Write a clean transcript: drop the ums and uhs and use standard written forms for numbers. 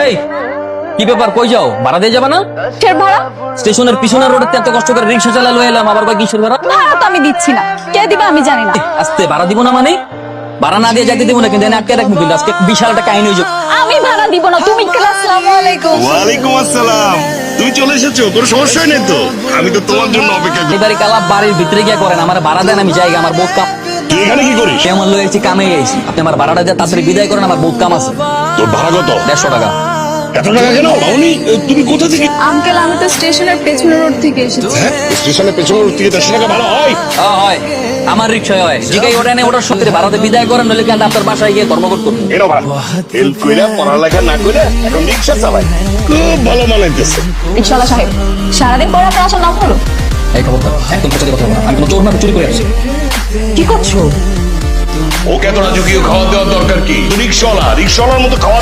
এই কি ব্যাপার, কই যাও? ভাড়া দিয়ে যাবা না? কিসের ভাড়া? স্টেশনের পিছনের রোডে এত কষ্ট করে রিক্সা চালা লয়ে এলাম, আবার কই কিসের ভাড়া? ভাড়া তো আমি দিচ্ছি না, কে দিবে আমি জানি না। আস্তে, ভাড়া দিব না মানে? ভাড়া না দিয়ে যাইতে দিব না, কিন্তু এনে আটকে রাখবো কিন্তু আজকে বিশাল একটা কাহিনী হয়ে যাবে। আমি ভাড়া দিব না, তুমি আসসালামু আলাইকুম। ওয়ালাইকুম আসসালাম। তুমি চলে এসেছো, কোনো সমস্যা নেই তো? আমি তো তোমার জন্য অপেক্ষা করি। এবারে কালা বাড়ির ভিতরে গিয়ে করেন, আমার ভাড়া দেন, আমি যাই, আমার বহুত কাম। তুই এখানে কি করিস? আমার লয়ে এসেছি, কামে গেছি। আপনি আমার ভাড়াটা দিয়ে তাড়াতাড়ি বিদায় করেন, আমার বহুত কাম আছে। তোর ভাড়া কত? 150 টাকা। এত টাকা কেন? বাউনি, তুমি কোথা থেকে? আঙ্কেল, আমি তো স্টেশনের পেছনের রোড থেকে এসেছি। হ্যাঁ, স্টেশনের পেছনের থেকে 100 টাকা ভাড়া হয়? হয়, আমার রিক্সায় হয়। জিগাই ওটা নেই, ওটার সত্যি ভাড়াতে বিদায় করেন, নইলে কিন্তু আপনার বাসায় গিয়ে কর্মকর করবেন। এনো ভাড়া। হেল্প কইরা পড়ালেখা না কইরা এখন রিক্সা চালাই। খুব ভালো মানাইতেছে। রিকশাওয়ালা সাহেব, সারাদিন পর আপনার আসার নাম হলো? এই খবরদার, একদম পৌঁছাতে কথা বলবো না। আমি কোনো চোর না, চুরি করে আসছি। কি করছো? ওকে এত রাজকীয় খাওয়া দেওয়ার দরকার কি? রিক্সাওয়ালার মতো খাওয়া